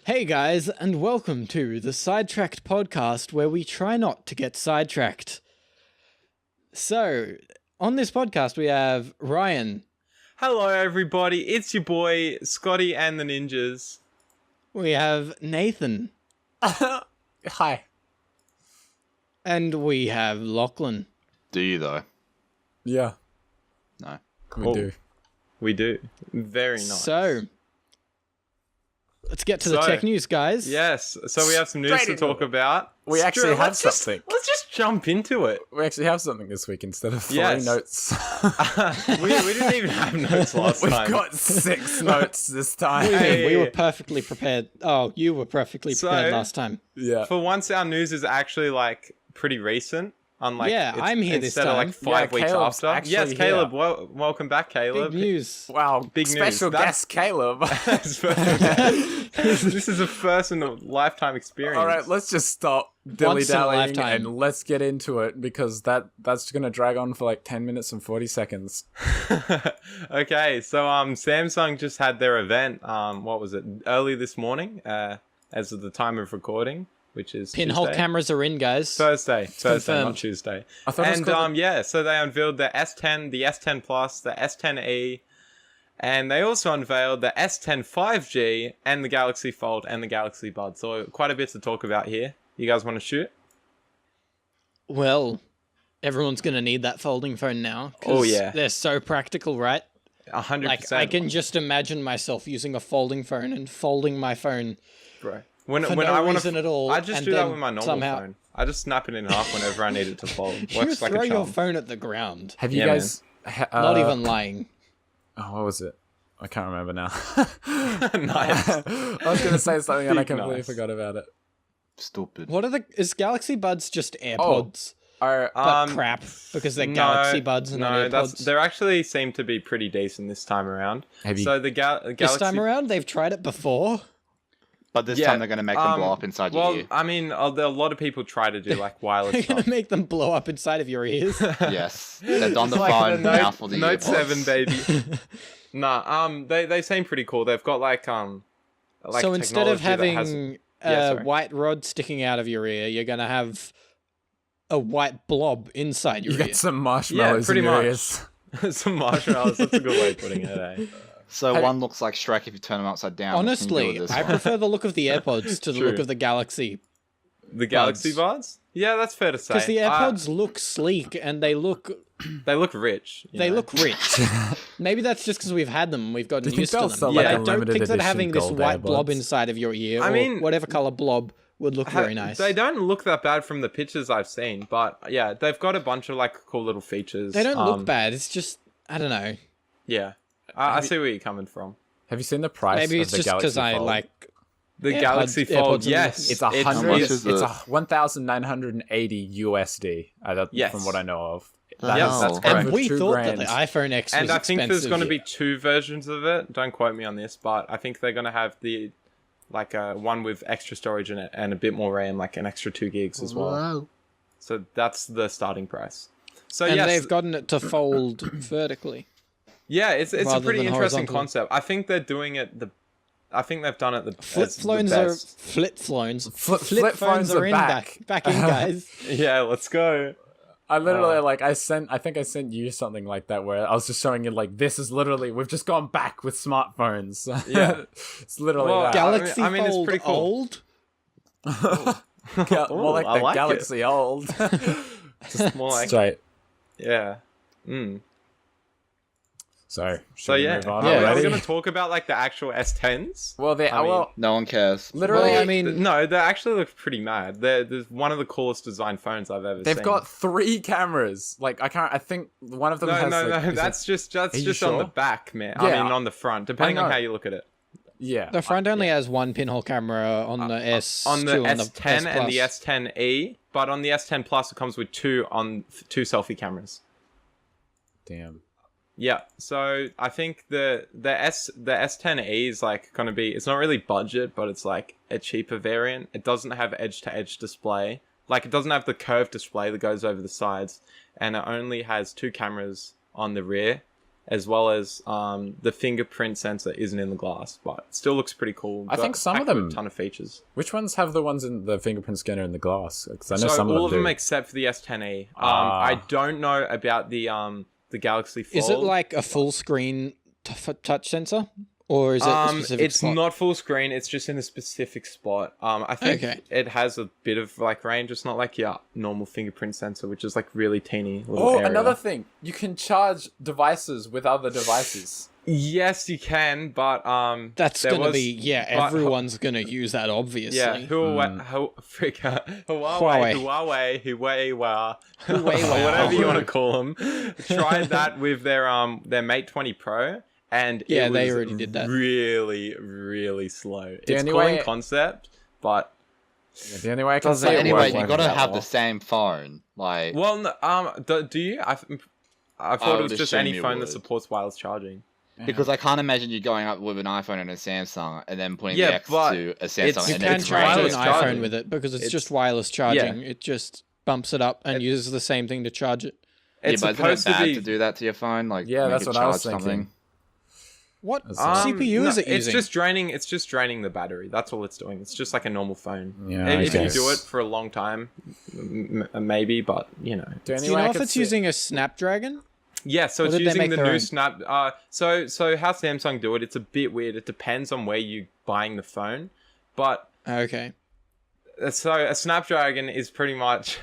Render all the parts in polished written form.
Hey guys, and welcome to the Sidetracked podcast where we try not to get sidetracked. So, on this podcast we have Ryan. Hello everybody, it's your boy Scotty and the Ninjas. We have Nathan. Hi. And we have Lachlan. Do you though? Yeah, No. we do. We do. Very nice. So, let's get to the tech news, guys. Yes, so we have some news Straight to into talk it. about. We actually have let's something. Let's just jump into it. We actually have something this week instead of 3 Yes. notes. we didn't even have notes last We've time. got 6 notes this time. Hey. We were perfectly prepared. Oh, you were perfectly prepared So- last time. Yeah. For once, our news is actually like pretty recent. Unlike Yeah, I'm here this instead of like time. 5 Yeah, weeks Caleb's after. actually Yes, Caleb. here. Welcome back, Caleb. Big news. Wow. Big news. Special guest Caleb. This is a first in a lifetime experience. All right, let's just stop Once in a dilly-dallying lifetime. and let's get into it because that's going to drag on for like 10 minutes and 40 seconds. Okay, so Samsung just had their event. What was it? Early this morning, as of the time of recording, which is Pinhole Tuesday. cameras are in, guys. Thursday, not confirmed. Tuesday. I thought it was And called yeah, so they unveiled the S10, the S10 Plus, the S10e, and they also unveiled the S10 5G and the Galaxy Fold and the Galaxy Buds. So quite a bit to talk about here. You guys want to shoot? Well, everyone's going to need that folding phone now. 'Cause Oh, yeah. They're so practical, right? 100%. Like, I can just imagine myself using a folding phone and folding my phone Bro. When for when no I want reason at all. I just and do that then with my normal somehow phone. I just snap it in half whenever I need it to fold. You Works like throw a your charm. phone at the ground. Have you Yeah, guys... Not even lying. Oh, what was it? I can't remember now. Nice. I was going to say something and I Big completely nice. forgot about it. Stupid. What are is Galaxy Buds just AirPods? Our, But crap, because they're Galaxy Buds and not AirPods. they actually seem to be pretty decent this time around. Have you- So the Galaxy This time around, they've tried it before. But this Yeah, time they're going to make them blow up inside your Well, ear. I mean, a lot of people try to do like They're wireless going stuff. to make them blow up inside of your ears. Yes. They've done the Like phone, the now for the Note earpods. 7, baby. Nah, they seem pretty cool. They've got like So instead of technology that has- having Yeah, a sorry. white rod sticking out of your ear, you're going to have a white blob inside your you ear. got some marshmallows pretty in your much. ears. some marshmallows. That's a good way of putting it, eh? So Hey- one looks like Shrek if you turn them upside down. What can you do Honestly, with this I one? prefer the look of the AirPods to the True. look of the Galaxy. The Galaxy Buds. Buds? Yeah, that's fair to say. Because the AirPods look sleek and they look rich. you they know? look rich. Maybe that's just because we've had them, we've gotten Do you think used to they'll them. sell, like, I a don't limited think that edition having this gold white blob AirPods? inside of your ear, I or mean- whatever color blob, would look very nice. They don't look that bad from the pictures I've seen, but yeah, they've got a bunch of like cool little features. They don't look bad. It's just I don't know. Yeah, I see where you're coming from. Have you seen the price Maybe of it's the just Galaxy because I Fold? like. The AirPods- Galaxy AirPods Fold, in yes, It's a How hundred. much It's is it? a 1,980 USD. Yes. From what I know of. Wow. Yes, that's And correct. And we $2 thought grand. that the iPhone X And was I think there's expensive. going to be 2 versions of it. Don't quote me on this, but I think they're going to have the one with extra storage in it and a bit more RAM, like an extra 2 gigs as well. Whoa. So that's the starting price. So and yes, they've gotten it to fold vertically. yeah, it's a rather pretty than interesting horizontally. concept. I think they're doing it I think they've done it the Flip as the phones are best. flip phones. Flip phones phones are are in back. back in, guys. Yeah, let's go. I literally I think I sent you something like that where I was just showing you like this is literally we've just gone back with smartphones. Yeah. It's literally Well, that. Galaxy I mean, it's Fold pretty cool. old. More like I the like it. Galaxy old. Just more like Straight. yeah. Mm. So So yeah, move on Yeah, are we already? going to talk about like the actual S10s? Well, they I mean, well No one cares. literally. Well, I mean, No, they actually look pretty mad. They're one of the coolest design phones I've ever they've seen. got 3 cameras. Like I think one of them no, has. no, like, no. is it- That's just Are you on sure? the back, man. Yeah, I mean, on the front, depending on know. how you look at it. yeah. the front only has one pinhole camera on the S2 On the S10 and the S S10e, but on the S10 Plus, it comes with two selfie cameras. Damn. Yeah, so I think the S10e is like gonna be, it's not really budget, but it's like a cheaper variant. It doesn't have edge to edge display. Like it doesn't have the curved display that goes over the sides, and it only has 2 cameras on the rear, as well as the fingerprint sensor isn't in the glass, but it still looks pretty cool. I think some of them... a ton of features. Which ones have the ones in the fingerprint scanner in the glass? Because I know So some all of them do. except for the S10e. I don't know about the Galaxy Fold. Is it like a full screen touch sensor? Or is it a specific it's spot? not full screen, it's just in a specific spot. I think it has a bit of like range. It's not like your normal fingerprint sensor, which is like really teeny little area. Another thing. You can charge devices with other devices. Yes, you can, but that's gonna be everyone's gonna use that, obviously. Yeah, Huawei, whatever you want to call them, tried that with their Mate 20 Pro. And it was they already did that. Really, really slow. It's cool anyway, in concept, but the only way I can doesn't say Anyway, work you gotta that have well. the same phone. Like, Well, do you? I thought it was just any phone that supports wireless charging. because I can't imagine you going up with an iPhone and a Samsung and then putting Yeah, the X but to a Samsung You and can it's charge an wireless iPhone charging. with it because it's It's- just wireless charging. It just bumps it up and uses the same thing to charge it. It's but isn't it supposed to bad be. to do that to your phone? Like, Yeah, make that's it what I was charge thinking. something? What Um, CPU is it It's using? just draining. It's just draining the battery. That's all it's doing. It's just like a normal phone. Yeah, If you guess. do it for a long time, maybe. But you know. Do you know if it's using a Snapdragon? Yeah, so Or it's did they using make the their new own? Snap. So how Samsung do it? It's a bit weird. It depends on where you buying the phone, but Okay. so a Snapdragon is pretty much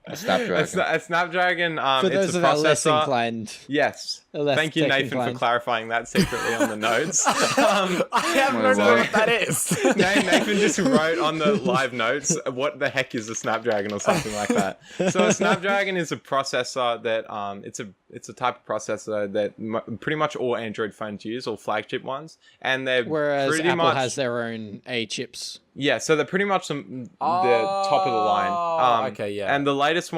A Snapdragon. a Snapdragon. For It's those a that are less processor. inclined. Yes. Less Thank you, tech Nathan, inclined. for clarifying that secretly on the notes. I have no Wait, clue what? what that is. Nathan just wrote on the live notes, what the heck is a Snapdragon or something like that. So a Snapdragon is a processor that it's a type of processor that pretty much all Android phones use, all flagship ones, and they're Whereas pretty Apple much has their own A chips. yeah. So they're pretty much the top of the line. Okay, yeah. And the latest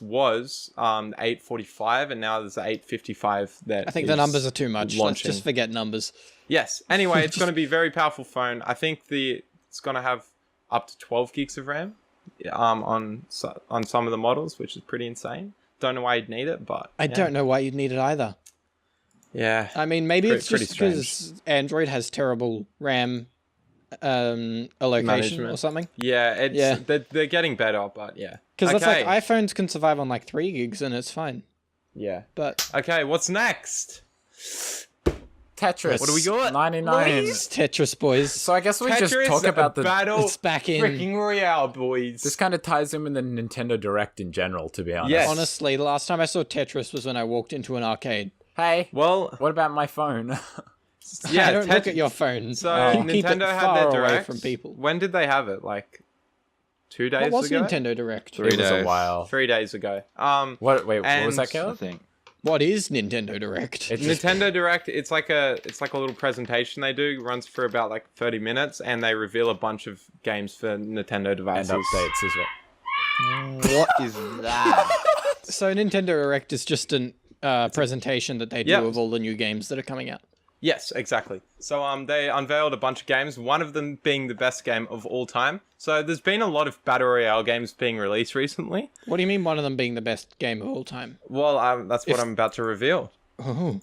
was 845, and now there's 855. That I think the is numbers are too much. Let's launching. just forget numbers. Yes. Anyway, it's going to be a very powerful phone. I think it's going to have up to 12 gigs of RAM on some of the models, which is pretty insane. Don't know why you'd need it, but I don't know why you'd need it either. Yeah. I mean, maybe it's Pretty just because Android has terrible RAM allocation Management. or something. Yeah, they're getting better, but yeah. Because that's like iPhones can survive on like 3 gigs and it's fine. Yeah. But Okay, what's next? Tetris. What do we got? 99. Tetris, boys. So I guess we just Tetris talk about the... Battle It's back in. freaking Royale, boys. This kind of ties in with the Nintendo Direct in general, to be honest. Yes. Honestly, the last time I saw Tetris was when I walked into an arcade. Hey, Well, what about my phone? yeah, I don't look at your phone. So You keep it Nintendo had far their away direct from people. When did they have it? Like 2 days What was ago? Nintendo Direct? 3 It was a days. while. 3 days ago. Wait, what was And- that, I Caleb? think. What is Nintendo Direct? It's just Nintendo Direct, it's like a little presentation they do, runs for about like 30 minutes, and they reveal a bunch of games for Nintendo and devices. updates as well. What is that? So Nintendo Direct is just an presentation that they do Yeah. of all the new games that are coming out. Yes, exactly. So they unveiled a bunch of games, one of them being the best game of all time. So there's been a lot of Battle Royale games being released recently. What do you mean one of them being the best game of all time? Well, that's what I'm about to reveal. Oh.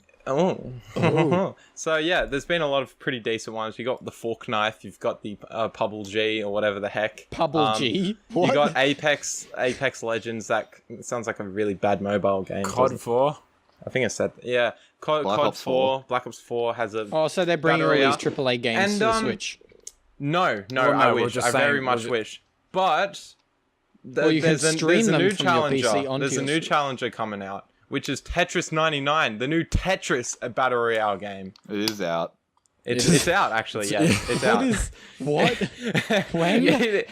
Oh. So yeah, there's been a lot of pretty decent ones. You got the Fork Knife, you've got the PUBG or whatever the heck. PUBG? What? You got Apex Legends. That sounds like a really bad mobile game. COD doesn't it? 4. I think I said yeah. COD Ops 4. Black Ops 4 has a. Oh, so they're bringing all Battery these up. AAA games And, to the Switch. No, Well, I no, we're wish. just I very saying- much wish. But Well, you can stream there's a them new from your PC challenger. onto There's a your new Switch. challenger coming out, which is Tetris 99, the new Tetris Battle Royale game. It is out. It's out actually. Yeah, it's out. What is... What? When?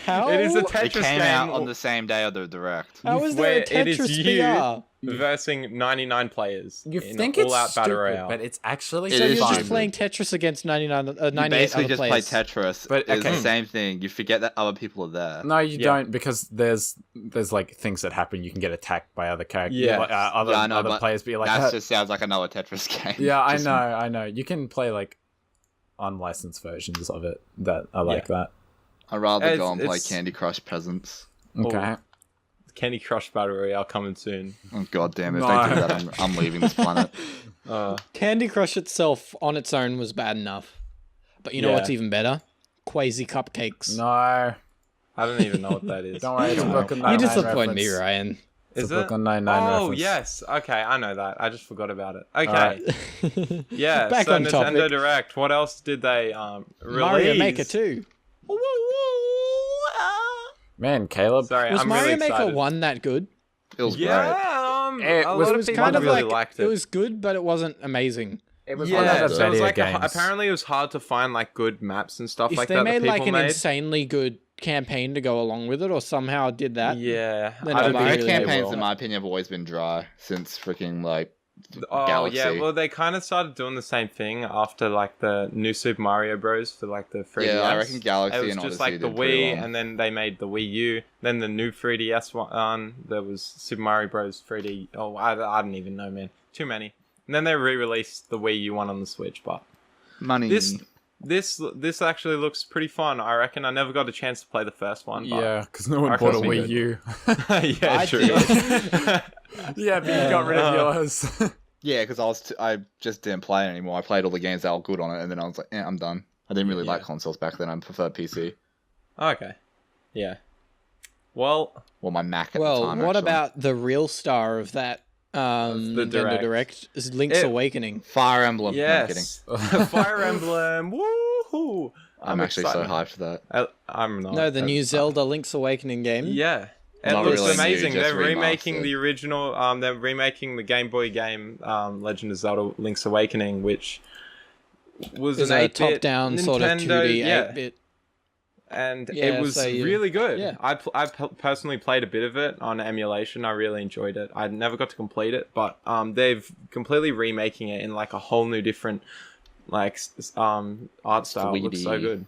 How? It is a It Tetris came game out on the same day of the Direct. How is there where a it is Tetris you VR? versing 99 players. You in think an it's all-out Battle stupid, Royale. but it's actually It So is you're fun. just playing Tetris against 98 You other basically just players. play Tetris, But, but it's okay. the same thing. You forget that other people are there. No, you Yeah. don't, because there's like things that happen. You can get attacked by other characters, Yeah. other Yeah, I know, other but players. Be like, that just sounds like another Tetris game. yeah, I Just- know. You can play like unlicensed versions of it that are like that. I'd rather go and play It's- Candy Crush Presents. Okay. Candy Crush Battle Royale coming soon. Oh god damn it! If No. they do that, I'm leaving this planet. Candy Crush itself on its own was bad enough. But you know Yeah. what's even better? Quasi Cupcakes. No. I don't even know what that is. Don't worry, it's a Brooklyn You Nine-Nine disappoint me, reference. Ryan. It's Is a it? Brooklyn Nine-Nine Oh reference. yes. Okay, I know that. I just forgot about it. Okay. Alright. Yeah. Back so on Nintendo topic. Direct. What else did they release? Mario Maker 2. Man, Caleb. Sorry, Was I'm Mario really Maker excited. 1 that good? It was great. Yeah, It a was- lot it of was people Kind of really like, liked it was good, but it wasn't amazing. It was one Yeah, of the so it was better like games. apparently it was hard to find like good maps and stuff If like they that made that people like an made. insanely good campaign to go along with it, or somehow did that, Yeah, Then I it'll don't be think Mario really they campaigns, will. in my opinion, have always been dry since freaking like Oh Galaxy. yeah, well they kind of started doing the same thing after like the new Super Mario Bros for like the 3DS. Yeah, I reckon Galaxy it was and just Odyssey like the did pretty Wii, well. and then they made the Wii U, then the new 3DS one. There was Super Mario Bros 3D. Oh, I don't even know, man. Too many. And then they re-released the Wii U one on the Switch, but money. this actually looks pretty fun. I reckon I never got a chance to play the first one. But Yeah, because no one I bought a reckon Wii it's U. yeah, I true. did. Yeah, but you got rid of yours. Yeah, because I just didn't play it anymore. I played all the games that were good on it, and then I was like, I'm done. I didn't really like Yeah. consoles back then. I preferred PC. Okay. Yeah. Well, Well, my Mac at the Well, time. what actually. about the real star of that the Nintendo Direct? Is Link's It- Awakening. Fire Emblem? No, I'm kidding. yes. Fire Emblem. Woohoo! I'm actually so excited. hyped for that. I'm not. No, the new Zelda Link's Awakening game. Yeah. It Not looks really new, amazing. just They're remaking remastered. the original. They're remaking the Game Boy game, Legend of Zelda: Link's Awakening, which was Is an a 8-bit top-down sort of Nintendo, 2D yeah, 8-bit. and Yeah, it was so you- really good. yeah. I personally played a bit of it on emulation. I really enjoyed it. I never got to complete it, but they've completely remaking it in like a whole new different like art style. It looks so 3D. good.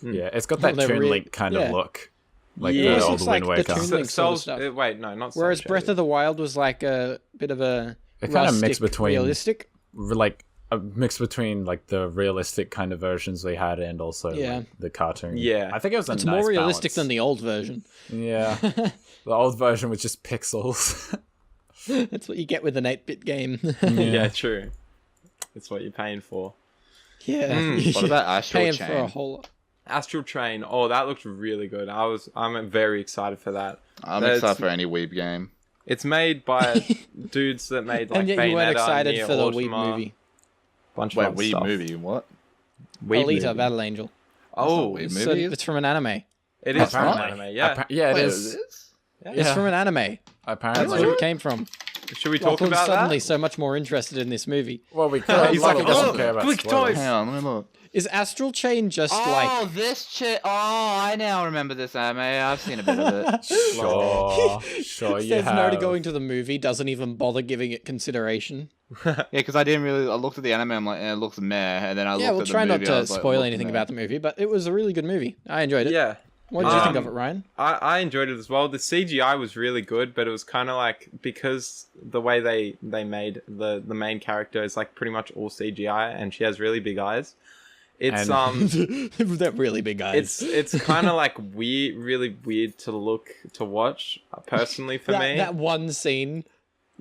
Yeah, it's got that Well, they're Toon Link kind yeah. of look. Like Yeah, the it old looks like Wind the Waker. Toon Link sort of stuff. Wait, no, not Whereas cel Breath shaded. of the Wild was like a bit of a It kind of mixed rustic, between realistic. like a mix between like the realistic kind of versions they had and also Yeah. like, the cartoon. Yeah. I think it was a It's nice more realistic balance. than the old version. Yeah, the old version was just pixels. That's what you get with an 8-bit game. Yeah, true. It's what you're paying for. yeah. What about Astral paying Chain? for a whole lot. Astral Train. Oh, that looked really good. I'm very excited for that. I'm That's- excited for any Weeb game. It's made by dudes that made like And yet Bayonetta, you weren't excited Nier for the Automata, Wii movie. bunch Wait, of other Weeb stuff. movie? What? Weeb Alita movie. Battle Angel. Oh, Weeb So movie? it's from an anime. it is from an Apparently. anime. Yeah. Yeah, it Wait, is. Yeah. It's from an anime. That's Apparently. where it came from. Should we talk Lachlan's about suddenly that? so much more interested in this movie. Well, we could. He's Lucky like, doesn't oh, care about click spoilers. toys. Hang on, let me look. Is Astral Chain just Oh, like... this shit. Oh, I now remember this anime. I've seen a bit of it. Sure, you Says have. no to going to the movie, doesn't even bother giving it consideration. Yeah, because I didn't really. I looked at the anime. I'm like, it looks meh. And then I Yeah, looked we'll at the try not movie, I to was like, spoil look anything meh. about the movie, but it was a really good movie. I enjoyed it. Yeah. What did you think of it, Ryan? I enjoyed it as well. The CGI was really good, but it was kind of like because the way they made the main character is like pretty much all CGI, and she has really big eyes. It's And- They're really big eyes. it's kind of like weird, really weird to watch personally for me. That one scene.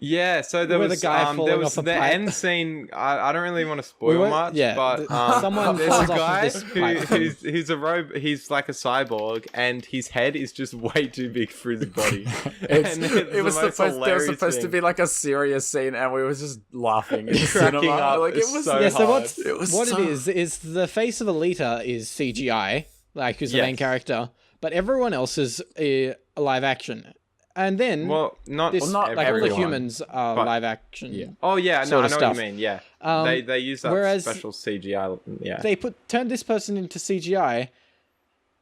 Yeah, so there Where was the guy there falling was off a the pipe. end scene. I don't really want to We spoil won't- much, yeah, but someone there's falls a off of guy this pipe. who's a he's like a cyborg, and his head is just way too big for his body. It's, And it's it was the most supposed. There was hilarious supposed to thing. be like a serious scene, and we were just laughing in the Cracking cinema. up. Like it It's was. so Yeah, so hard. what so- it is the face of Alita is CGI, like who's the Yes. main character, but everyone else is live action. And then Well, not this, not like all the everyone, humans are but- live action. Yeah. Oh yeah, no, sort I of know stuff. what you mean. Yeah, Um, they use that whereas special CGI. Yeah, They turned this person into CGI,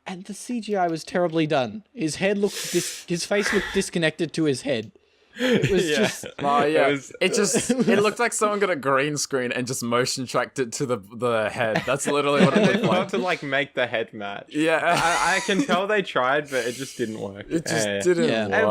and the CGI was terribly done. His head looked his face looked disconnected to his head. It was yeah. just Oh yeah, was- it looked like someone got a green screen and just motion tracked it to the head. That's literally what it they looked forgot like. to like make the head match. Yeah, I can tell they tried, but it just didn't work. it just Yeah. didn't Yeah. work. And,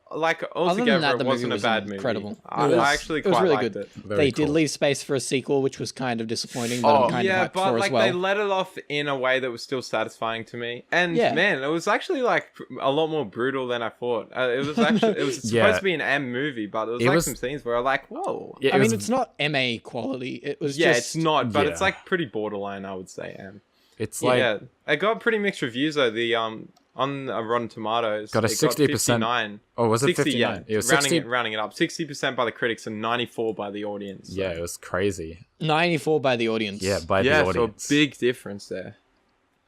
but like Other than altogether, that, the it movie wasn't a was bad movie. incredible. I actually it was quite really liked good. it. Very They did cool. leave space for a sequel, which was kind of disappointing, but Oh, I'm kind Yeah, of hyped but for like as well. they let it off in a way that was still satisfying to me. And Yeah. man, it was actually like a lot more brutal than I thought. It was actually it was supposed Yeah. to be an M movie, but there was It like was- some scenes where I'm like, whoa. Yeah, I it mean, was- it's not MA quality. It was Yeah, just... it's not, but it's Yeah. like pretty borderline, I would say. M. It's like Yeah, it got pretty mixed reviews though. The on Rotten Tomatoes, Got a it 60%. 59. oh, was it 60, 59? yeah. It was rounding 60. it rounding it up. 60% by the critics and 94 by the audience. So. Yeah, it was crazy. 94 by the audience. Yeah, by yeah, the audience. so a big difference there.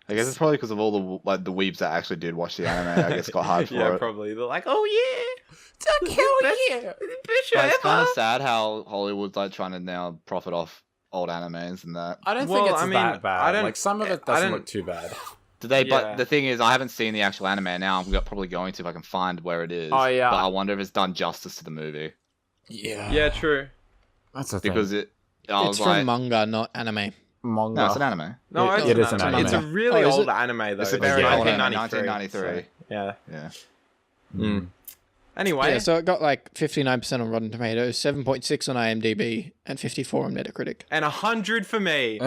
I guess it's probably because of all the weebs that actually did watch the anime. I guess got hyped for Yeah, it. probably. They're like, oh yeah, Hell yeah! best show But it's kind ever. of sad how Hollywood's like trying to now profit off old animes and that. I don't Well, think it's I mean, that bad. I don't- Like some of it I doesn't don't- look too bad. Do they? Yeah. But the thing is, I haven't seen the actual anime now. I'm probably going to if I can find where it is. Oh, yeah. But I wonder if it's done justice to the movie Yeah. Yeah, true. That's the thing. because I It's was from like, manga, not anime. Manga. no, it's an anime. No, It is an anime. It's a really Oh, is old it? anime though. It's a very old anime, 1993. 1993. So, yeah. Yeah. Mm. Anyway, Yeah, so it got like 59% on Rotten Tomatoes, 7.6 on IMDb, and 54 on Metacritic. and 100 for me.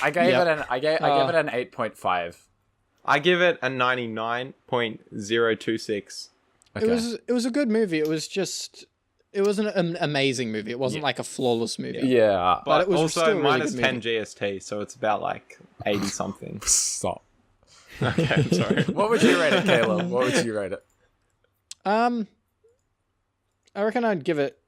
I gave Yep. it an I gave it an 8.5. I give it a 99.026. Okay. It was a good movie. It was just... It wasn't an amazing movie. It wasn't like a flawless movie. Yeah. But it was also still a really minus good 10 movie. GST, so it's about like 80 something. Stop. Okay, I'm sorry. What would you rate it, Caleb? What would you rate it? I reckon I'd give it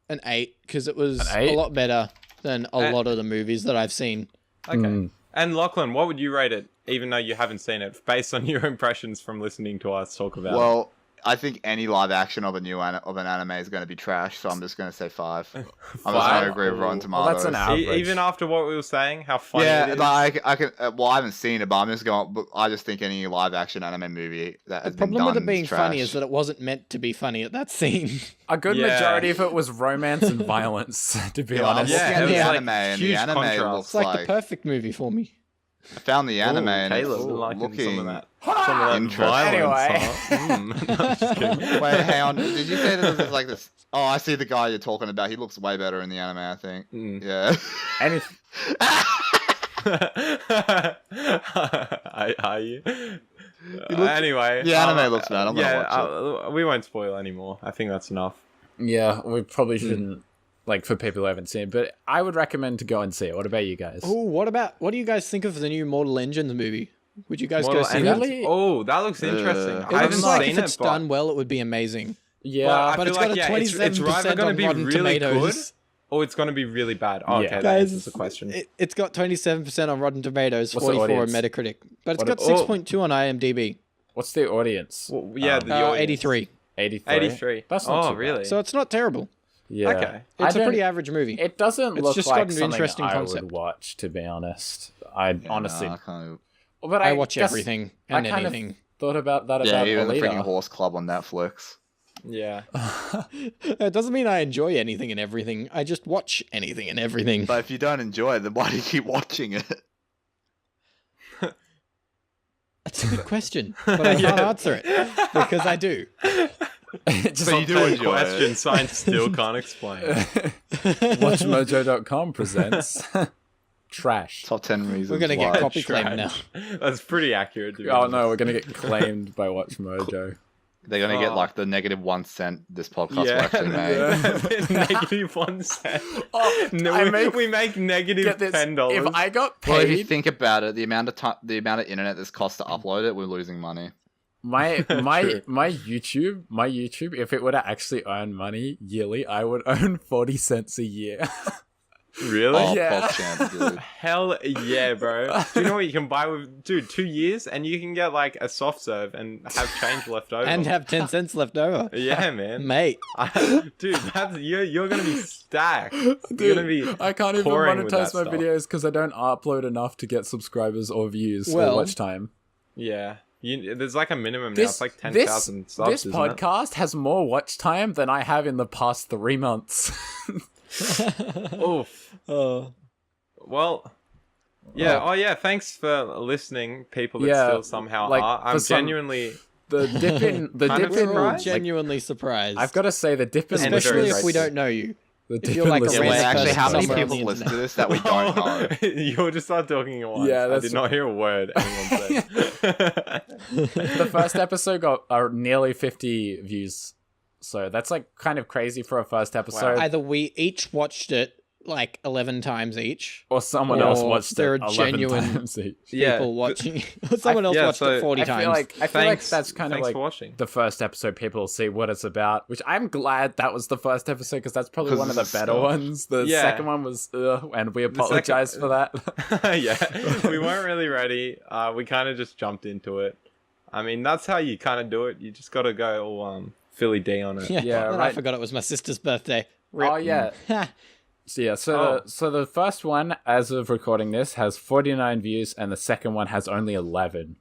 an 8 because it was An 8? a lot better than a lot of the movies that I've seen. Okay. Mm. And Lachlan, what would you rate it, even though you haven't seen it, based on your impressions from listening to us talk about it? Well, I think any live action of an anime is going to be trash, so I'm just going to say 5. I'm just going Five? to agree with Rotten Ooh. Tomatoes. Well, that's an average. Even after what we were saying, how funny Yeah, it is. like I can. Well, I haven't seen it, but I'm just going. But I just think any live action anime movie that The has been problem with done it being is funny trash. is that it wasn't meant to be funny at that scene. A good Yeah. majority of it was romance and violence, to be Yeah, I'm honest. looking Yeah, at it the was, like, anime, and the huge anime contrast. looks It's like the perfect movie for me. I found the anime, and it's Caleb liking looking. some of that. Some of that Interesting. violence. Anyway. Huh? No, I'm just kidding. Wait, hang on. Did you say that there's like this? Oh, I see the guy you're talking about. He looks way better in the anime, I think. Mm. Yeah. And if, Are you? looks- Anyway, the anime looks bad. I'm gonna watch we won't spoil anymore. I think that's enough. yeah, we probably shouldn't, like, for people who haven't seen it, but I would recommend to go and see it. What about you guys? Oh, what do you guys think of the new Mortal Engines movie? Would you guys go Mortal see Engines- that? Really? Oh, that looks interesting. It I looks haven't like seen if it, it's but, done well, it would be amazing. Yeah, I But feel it's got like, a yeah, it's 27% either going to on be Rotten really Tomatoes. good or it's going to be really bad. Oh, Yeah. okay, that Guys, answers the question. It's got 27% on Rotten Tomatoes, What's the 44 on audience? Metacritic. But it's What got a- 6.2 on IMDb. What's the audience? Well, yeah, the audience. 83. 83? 83. That's not Oh, too bad. really? So it's not terrible. Yeah. Okay. It's I a pretty don't- average movie. It doesn't It's look just like got an something interesting I concept. would watch, to be honest. I Yeah, honestly... no, I can't. but I watch guess everything I and kind of anything. thought about that Yeah, about even the freaking Alita. Horse Club on Netflix. Yeah. It doesn't mean I enjoy anything and everything. I just watch anything and everything. But if you don't enjoy it, then why do you keep watching it? That's a good question, but I can't answer it because I do. Just So on you do top- enjoy Question it. science still can't explain. WatchMojo.com presents Trash. Top 10 reasons We're gonna why. get copy claim now. That's pretty accurate. To be Oh honest. no, we're gonna get claimed by WatchMojo. They're gonna get Oh. like the -1 cent this podcast will Yeah, actually make. negative 1 cent. Oh, No, I we, make- we make negative Get this. $10. If I got Well, if you paid, think about it, the amount of time, the amount of internet this costs to upload it, we're losing money. my True. my YouTube, if it were to actually earn money yearly, I would earn 40 cents a year. Really? Oh, Yeah. pop champ, dude. Hell yeah, bro. Do you know what you can buy with, dude, 2 years and you can get like a soft serve and have change left over. And have 10 cents left over. yeah, man. Mate. Dude, you're gonna be stacked. You're Dude, gonna be I can't even pouring with monetize that my stuff. videos because I don't upload enough to get subscribers or views Well- or watch time. Yeah. There's like a minimum now. This It's like 10,000 subs, this isn't podcast has more watch time than I have in the past 3 months. it? Oof. Oh. Well, yeah. Oh, yeah. Thanks for listening, people that Yeah, still somehow like, are. for I'm some- genuinely The dip in the Kind dip of in We're all surprised? genuinely surprised. I've got to say the dip in And especially very if we racist. don't know you. the if dip you're in like a listeners- random Actually, how many somewhere on people the listen to internet. this that we don't know? You'll just start talking at once. Yeah, I that's- did not hear a word anyone said. The first episode got nearly 50 views, so that's like kind of crazy for a first episode. Either we each watched it like 11 times each, Or someone Or else watched there it are 11 genuine times each. Yeah, people watching. Someone else yeah, watched so it 40 I times. feel like Thanks- that's kind of thanks like for watching. the first episode. People will see what it's about, which I'm glad that was the first episode because that's probably 'Cause one of the it's better stuff. ones. The Yeah. second one was, and we apologize for that. Yeah, we weren't really ready. We kind of just jumped into it. I mean, that's how you kind of do it. You just got to go all Philly D on it. Yeah, And I right. forgot it was my sister's birthday. Oh yeah, so yeah. So the first one, as of recording this, has 49 views, and the second one has only 11.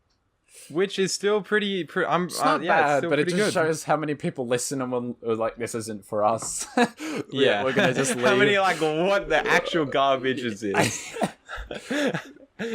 Which is still pretty. It's not yeah, it's bad, still but it pretty just good. shows how many people listen and we're like, this isn't for us. Yeah, we're gonna just leave. How many like what the actual garbage is this?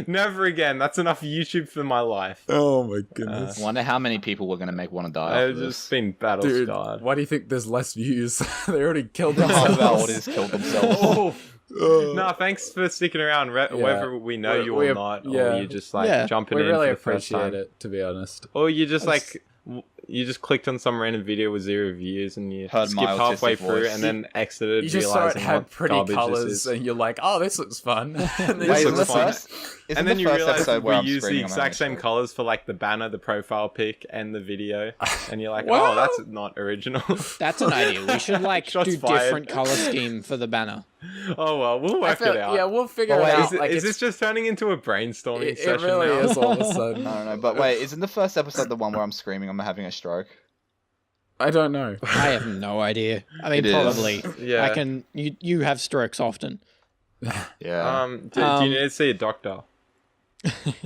Never again. That's enough YouTube for my life. Oh my goodness. Wonder how many people we're gonna make want to die. I've After just this. been battle Dude, scarred. why do you think there's less views? They already killed Half themselves. of our audience killed themselves. No, thanks for sticking around, whether we know you or not, yeah. or you just like Yeah. jumping We in really for the first appreciate time, it, to be honest. or you just you just clicked on some random video with 0 views and you Heard skipped my halfway autistic through voice. and then exited, You just saw it realizing had what pretty garbage colors, this is. and you're like, "Oh, this looks fun." And then Wait, you isn't the looks fun. first? Isn't And then the you first realize episode we where I'm use the screaming, I'm exact same having a colors for like the banner, the profile pic, and the video, and you're like, Well- "Oh, that's not original." That's an idea. We should like Shots do fired. different color scheme for the banner. Oh well, we'll I work feel- it out. Yeah, we'll figure Oh, it wait, out. Is, Like, is it's- this just turning into a brainstorming it session really now? is all of a sudden. I don't know, but wait, isn't the first episode the one where I'm screaming I'm having a stroke? I don't know. I have no idea. I mean, It is. probably. Yeah. I can. You have strokes often. Yeah. Do you need to see a doctor?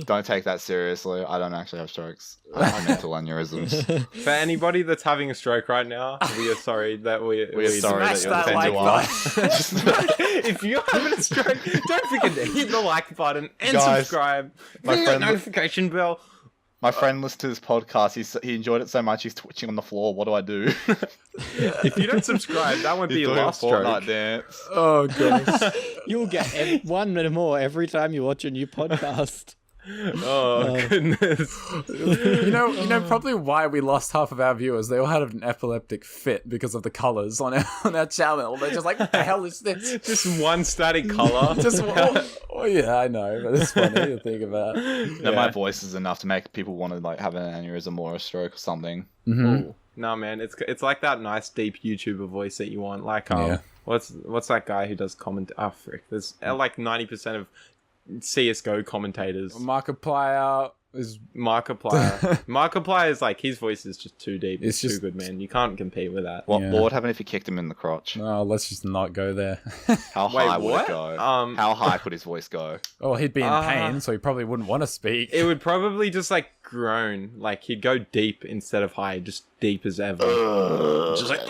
Don't take that seriously. I don't actually have strokes. I have mental aneurysms. For anybody that's having a stroke right now, we are sorry that we are sorry Smash that that you're like offended. button. If you're having a stroke, don't forget to hit the like button and Guys, subscribe. my Ring that friend- notification bell. My friend listened to this podcast. He enjoyed it so much he's twitching on the floor. What do I do? If you don't subscribe, that won't be He's your doing a last Fortnite stroke. dance. Oh gosh. You'll get one more every time you watch a new podcast. Oh goodness. You know, probably why we lost half of our viewers. They all had an epileptic fit because of the colors on our channel. They're just like, what the hell is this? Just one static color. Just oh yeah, I know, but it's funny to think about. No, my voice is enough to make people want to like have an aneurysm or a stroke or something. Ooh. No man, it's like that nice deep YouTuber voice that you want. Like Yeah. what's that guy who does comment? Oh frick, there's like 90% of CS:GO commentators. Markiplier is Markiplier. Markiplier is like his voice is just too deep. It's It's too just- good, man. You can't compete with that. What Yeah. would happen if you kicked him in the crotch? no. Let's just not go there. How Wait, high would what? it go? Um, How high could his voice go? Oh, he'd be in pain, so he probably wouldn't want to speak. It would probably just like groan, like he'd go deep instead of high, just deep as ever. Just like.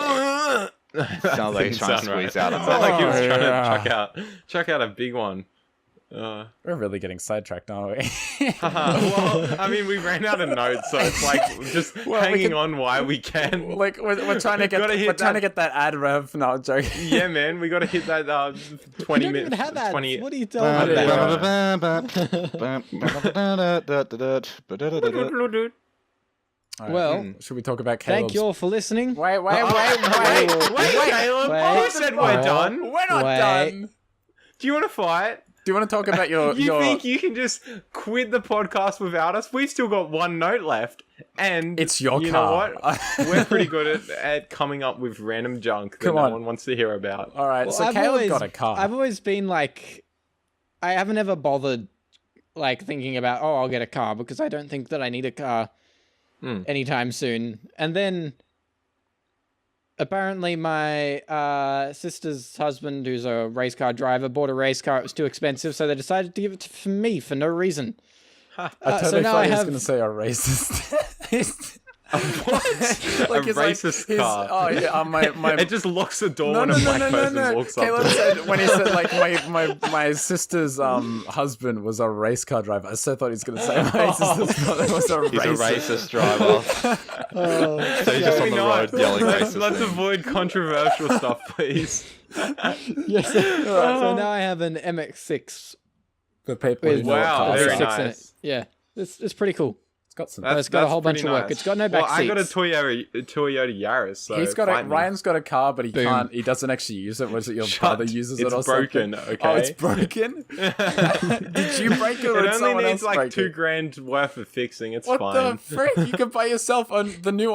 Sounds like he's trying to squeeze out a Sounds like he was Oh, trying yeah. to chuck out a big one. We're really getting sidetracked, aren't we? Well, I mean, we ran out of notes, so it's like just Well, we hanging can- on while we can. Like we're trying to get Gotta hit we're trying that- to get that ad rev. No, I'm joking. Yeah, man, we got to hit that 20 You don't even minutes. have that. 20. What are you talking about? Alright, Well, should we talk about thank Caleb's? you all for listening. Wait, Wait, Caleb. Wait. You said we're done. We're not Wait. done. Do you want to fight? Do you want to talk about your You your? think you can just quit the podcast without us? We've still got one note left, and It's your you car. know what? We're pretty good at coming up with random junk that Come no on. one wants to hear about. All right, Well, so I've Caleb always- got a car. I've always been like, I haven't ever bothered like thinking about, oh, I'll get a car because I don't think that I need a car anytime soon. And then apparently my sister's husband, who's a race car driver, bought a race car. It was too expensive, so they decided to give it to me for no reason. I totally so now thought I he was have- going to say a racist. What? Like, A he's racist his- car. Oh yeah, my It just locks the door no, when no, a no, black no, no, person no. walks up Caleb to it. said when he said like my sister's husband was a race car driver. I so thought he was gonna say my sister's brother was a He's racist. a racist driver. Oh, So he's just on Maybe the road yelling let's, racist let's things. avoid controversial stuff, please. yes. So now I have an MX6 For people who with know what Wow, cars very are. V6 in it. nice. Yeah, it's pretty cool. It's got some. It's got a whole bunch pretty of work. It's got no Well, back I got a seats. Toyota Yaris. So He's got fight a me. Ryan's got a car, but he Boom. can't. He doesn't actually use it. Was it your Shut. brother uses it It's or broken, something? okay? Oh, it's broken. Did you break it or It did only someone needs else like break it? $2,000 worth of fixing. It's What fine. the frick? You could buy yourself on the new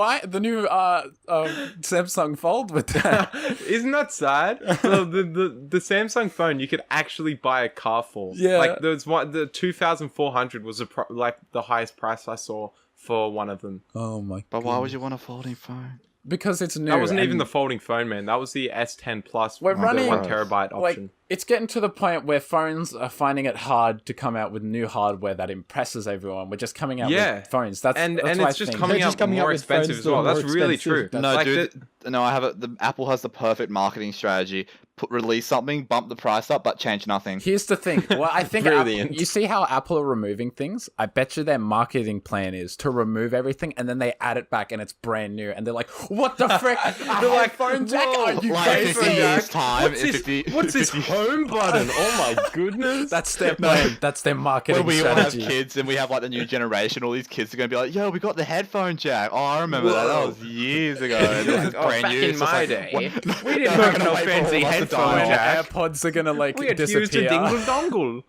Samsung Fold with that. Isn't that sad? The Samsung phone you could actually buy a car for. Yeah. Like there's one, the 2,400 was like the highest price I saw for one of them. Oh my! But why would you want a folding phone? Because it's new. That wasn't even and the folding phone, man. That was the S10 Plus. We're the running- 1 terabyte option. like it's getting to the point where phones are finding it hard to come out with new hardware that impresses everyone. We're just coming out Yeah. with phones. That's and what I it's just think. coming They're just out coming more out with expensive phones as that are well. That's more really expensive. true. No, Like dude. No, I have it. The Apple has the perfect marketing strategy. Release something, bump the price up, but change nothing. Here's the thing. Well, I think Brilliant. you see how Apple are removing things? I bet you their marketing plan is to remove everything and then they add it back and it's brand new. And they're like, what the frick? They're like, phone jack? whoa, Are you like crazy? 50 years time. What's this, 50 what's this home button? Oh my goodness. That's their plan. That's their marketing When we all have strategy. kids and we have like the new generation, all these kids are gonna be like, "Yo, we got the headphone jack." Oh, I remember that. That was years ago. And this is Oh, brand back new. in It's just my like, day, what- we didn't They're have gonna no wait for fancy all of us to headphone die jack. AirPods are gonna like We had to use disappear. a dingle dongle.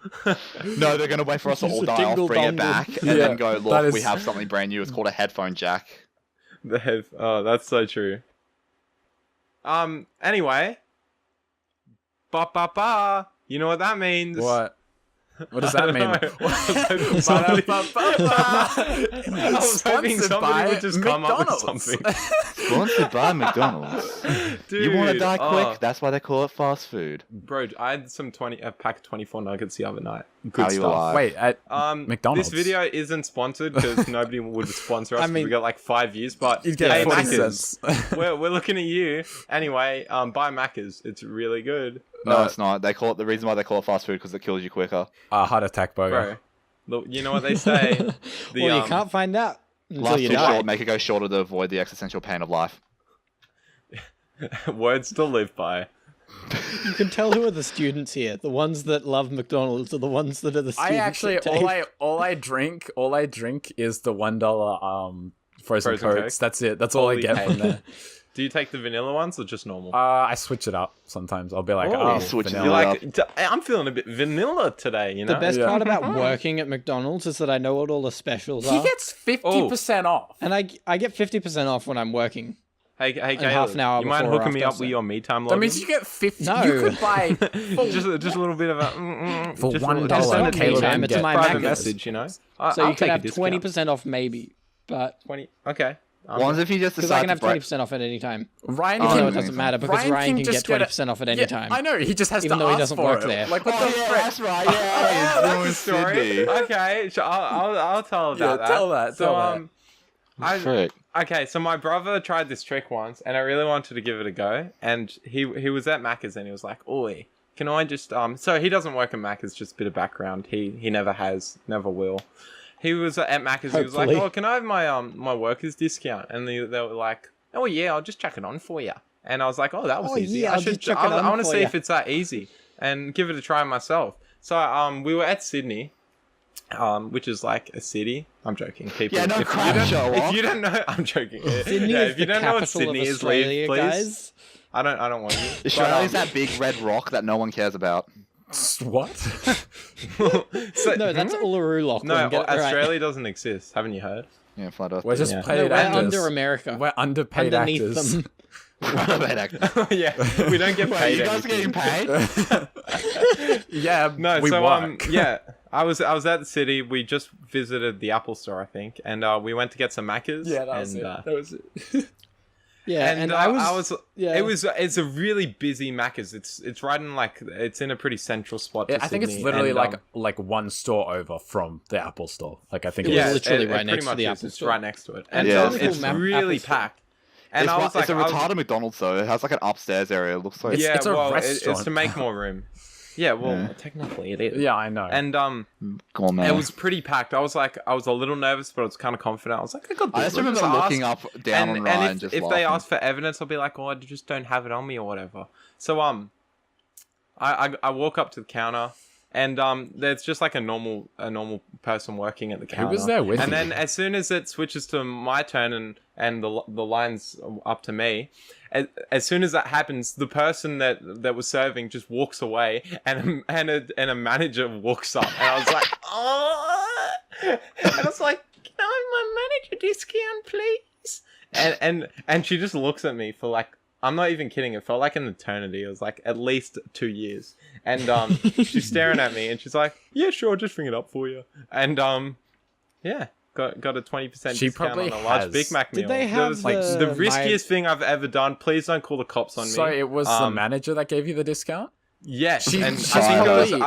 No, they're gonna wait for us to all Just a die off, dingle bring it dongle. back, and Yeah, then go, that "Look, we is- have something brand new. It's called a headphone jack." Oh, that's so true. Anyway. Ba ba ba. You know what that means? What? What does that mean? I was hoping somebody would just come up with something. Sponsored by McDonald's. Dude, You want to die quick? oh. That's why they call it fast food. Bro, I had a pack of 24 nuggets the other night. Good How you stuff. alive? Wait, at McDonald's. This video isn't sponsored because nobody would sponsor us. I 'cause mean- we got like 5 years, but You'd get hey, 40 Macca's, cents. we're looking at you. Anyway, buy Macca's. It's really good. No, it's not. They call it the reason why they call it fast food because it kills you quicker. Heart attack burger. Bro, look, you know what they say. Well, you can't find out until Life you too die. short. Make it go shorter to avoid the existential pain of life. Words to live by. You can tell who are the students here. The ones that love McDonald's are the ones that are the students. I actually that taste- all I drink is the $1 frozen Frozen cokes. That's it. That's all I Holy get from hell. there. Do you take the vanilla ones or just normal? I switch it up sometimes. I'll be like, Oh, oh, switch it vanilla. up. Like, I'm feeling a bit vanilla today, you know? The best Yeah. part about working at McDonald's is that I know what all the specials He are, gets 50% off. and I get 50% off when I'm working. Hey, Caleb, half an hour you mind before or hooking me after, up with so- your me time That login? means you get 50. No. You could buy just a little bit of a For just a $1, little- Just send it to me, Caleb Sam. can It's get my private Macca's. message, you know. So I'll you take can a have discount. 20% off maybe, but 20. Okay. Ones if you just because I decide can to have break. 20% off at any time. Ryan Even can, though it doesn't matter because Ryan can get just get 20% off at any Yeah, time. I know. He just has Even to though he ask doesn't for work it. there. Like, what Oh the yeah, frick? that's right. Yeah, That's he's a story. Sydney. Okay, so I'll tell about that. tell that, So tell that. Frick. Okay, so my brother tried this trick once, and I really wanted to give it a go. And he was at Macca's, and he was like, "Oi, can I just So he doesn't work at Macca's. Just a bit of background. He never has, never will. He was at Macca's. He was like, Hopefully. "Oh, can I have my my workers discount?" And they were like, "Oh yeah, I'll just chuck it on for you." And I was like, "Oh, that was Oh, easy. yeah, I I'll should. just chuck it I on want to for see ya." if it's that easy, and give it a try myself." So we were at Sydney. Which is like a city. I'm joking. People, Yeah, no if, crap, you don't, Sherlock. if you don't know, I'm joking. Sydney yeah, is if you the don't know what capital Sydney of is, Australia, leave, please. guys. I don't want you. Australia's But, that big red rock that no one cares about. What? so, No, that's Uluru Lock. no. Get it right. Australia doesn't exist. Haven't you heard? Yeah, flat Earth. We're just Yeah. No, paid we're actors. under America. We're underpaid Underneath actors. them. yeah, we don't get Wait, paid. you guys are anything. getting paid? Yeah, No, we so work. yeah, I was at the city. We just visited the Apple Store, I think, and we went to get some Macca's. Yeah, that was and, it. That was it. Yeah, and I was yeah. It's a really busy Macca's. It's right in it's in a pretty central spot. To I think it's Sydney, literally and, like one store over from the Apple store. Like I think Yeah, it was literally right pretty next to much the is. Apple It's store. right next to it, And and it's it's Apple really store. packed. And I was it's a I was- retarded McDonald's though. It has like an upstairs area. It looks like yeah, it's a well, restaurant. it's to make more room. Yeah, well, Yeah. technically it is. Yeah, I know. And gourmet. it was pretty packed. I was a little nervous, but I was kind of confident. I was like, I got this. I just I'll remember ask. looking up down on Ryan and just if they laughing. ask for evidence, I'll be like, oh, I just don't have it on me or whatever. So I walk up to the counter, and there's just like a normal person working at the counter. was there with And you? then as soon as it switches to my turn and the line's up to me, as soon as that happens, the person that was serving just walks away, and a manager walks up, and I was like, oh, and I was like, can I have my manager discount, please? And she just looks at me for like, I'm not even kidding, it felt like an eternity. It was like at least 2 years. And she's staring at me and she's like, yeah, sure, just ring it up for you. And yeah, got a 20% She discount probably on a large has. Big Mac meal. Did they It have was like the riskiest thing I've ever done. Please don't call the cops on me. So it was the manager that gave you the discount? Yes, She- and she I think probably-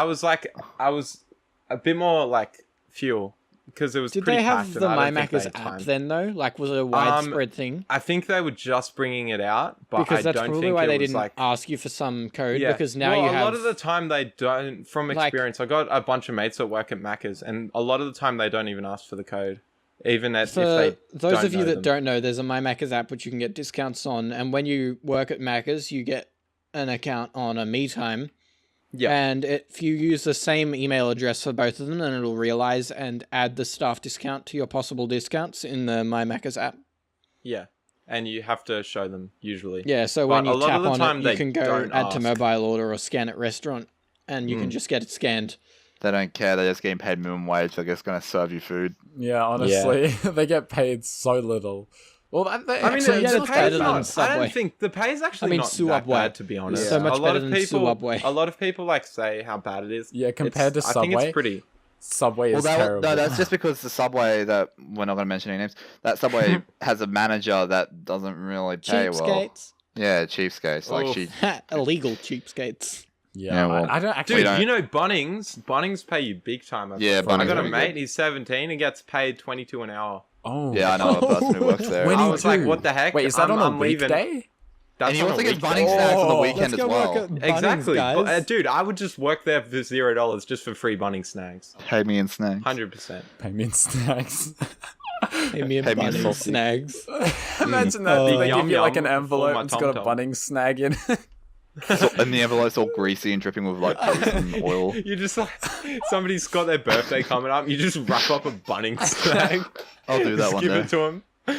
I was a bit more like fuel because it was Did pretty they have packed, the and I My don't think Macca's they had app time. then though? Like, was it a widespread thing? I think they were just bringing it out, but Because I that's don't probably think why it they was didn't like ask you for some code. yeah. Because now well, you a have lot of the time they don't. From Like- experience, I got a bunch of mates that work at Macca's, and a lot of the time they don't even ask for the code, even if For they those don't of you know that them. don't know, there's a My Macca's app which you can get discounts on, and when you work at Macca's, you get an account on a MeTime. Yeah. And if you use the same email address for both of them, then it'll realize and add the staff discount to your possible discounts in the My Macca's app. Yeah, and you have to show them usually. Yeah, so But when a you lot tap of the on time it, you they can go don't add to ask. mobile order or scan at restaurant, and you can just get it scanned. They don't care. They're just getting paid minimum wage. They're just going to serve you food. Yeah, honestly, they get paid so little. Well, I mean, Actually, yeah, the it's pay better is than not. I Subway. don't think the pay is actually not that Subway. bad, to be honest. It's so much a lot better of than people, Subway. a lot of people like say how bad it is. Yeah, compared to I think Subway, it's pretty. Subway is Well, terrible. no, that's just because the Subway that we're not going to mention any names. That Subway has a manager that doesn't really pay well. Cheapskates. Yeah, cheapskates. Like Oof. she. Illegal cheapskates. yeah, well, I don't actually. Dude, don't- you know Bunnings? Bunnings pay you big time. Yeah, I Bunnings got a really mate. good. He's 17 and gets paid 22 an hour. Oh, Yeah, I know a person who works there. When I you was like, do? what the heck? Wait, is that on a I'm leaving. weekday? That's And he on also a gets weekday. bunning snacks on the Oh. weekend Let's as go well. work at Bunnings, Exactly. guys. Dude, I would just work there for $0 just for free Bunnings snacks. Pay me in snacks. 100%. Pay me in snacks. Pay me a Pay me a Bunnings sausage. snags. Imagine that. Oh. They Yum give you like yum an for envelope my and it's got a tom-tom. Bunnings snag in. And the envelope's all greasy and dripping with like grease and oil. You just like, somebody's got their birthday coming up, you just wrap up a Bunnings snack. I'll do that Just one give day. it to him. No,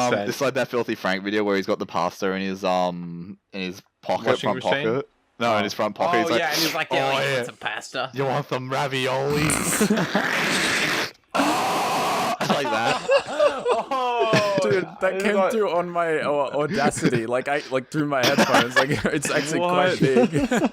100%. it's like that Filthy Frank video where he's got the pasta in his pocket, Washing front machine? pocket. No, in his front pocket. Oh, he's like, yeah, and he's like, "Oh, yeah, yeah. it's a pasta. You want some ravioli? Like that. Oh, Dude, that it's came like- through on my Audacity, like through my headphones. Like it's actually What? quite big.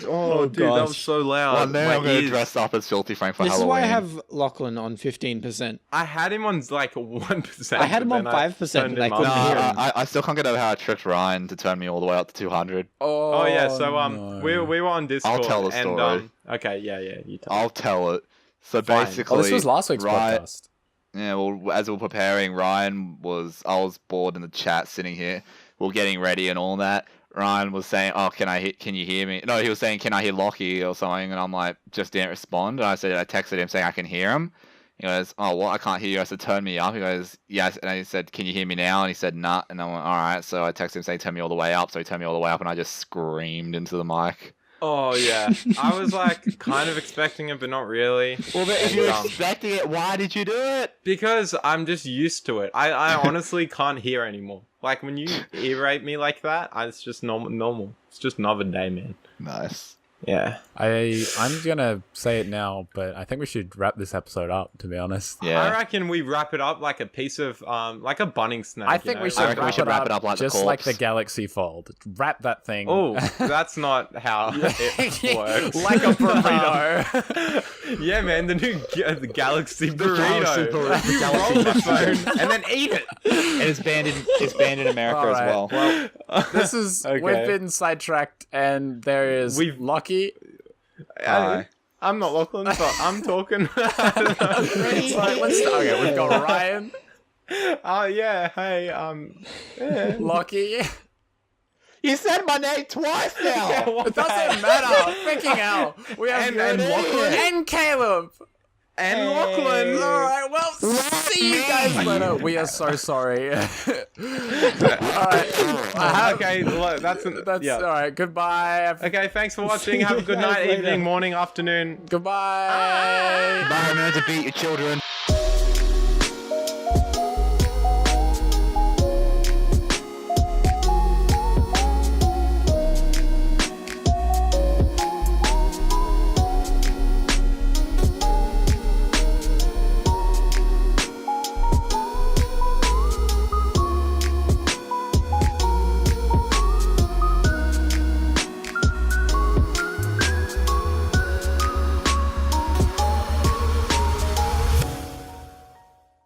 Oh, dude, that gosh. was so loud. One day My I'm going to ears- dress up as Filthy Frank for This is Halloween. why I have Lachlan on 15%. I had him on like 1%. I had him but on then I 5%, turned but I him couldn't up. hear him. I still can't get over how I tricked Ryan to turn me all the way up to 200. Oh yeah, so no. we were on Discord. I'll tell the and, story. Okay, yeah, you tell. I'll tell it. So Fine. basically, Oh, this was last week's Ryan, podcast. Yeah, well, as we were preparing, I was bored in the chat sitting here. We are getting ready and all that. Ryan was saying, "Oh, can you hear me?" No, he was saying, "Can I hear Lockie or something?" And I'm like, just didn't respond. And I texted him saying I can hear him. He goes, "Oh, what? I can't hear you." I said, "Turn me up." He goes, "Yes." And I said, "Can you hear me now?" And he said, "Nah." And I went, "All right." So I texted him saying, "Turn me all the way up." So he turned me all the way up, and I just screamed into the mic. Oh yeah, I was like kind of expecting it, but not really. Well, but if And, you're expecting it, why did you do it? because I'm just used to it. I honestly can't hear anymore. Like when you irate me like that, it's just normal. It's just another day, man. Nice. Yeah. I'm gonna say it now, but I think we should wrap this episode up. To be honest, I Yeah. reckon we wrap it up like a piece of like a bunning snake. I think we should, reckon we should wrap it up like the just like the corpse. Galaxy Fold. Wrap that thing. Oh, that's not how it works. like a burrito. Yeah, man, the new the Galaxy burrito. Galaxy burrito. You roll the phone and then eat it. And it's banned in America All as right, well. This is Okay. we've been sidetracked, and there is Lucky. Hi. I'm not Lachlan, but I'm talking. It's like, okay, we've got Ryan, Yeah, hey, yeah. Lucky. You said my name twice now. What It the doesn't heck? matter. Freaking hell. We have And Lachlan. and Caleb. And Lachlan. All right, well, see you guys later. We are so sorry. All right. Okay, look, that's All right. Goodbye. Okay, thanks for watching. Have a good guys night, later. evening, morning, afternoon. Goodbye. Bye, remember to beat your children.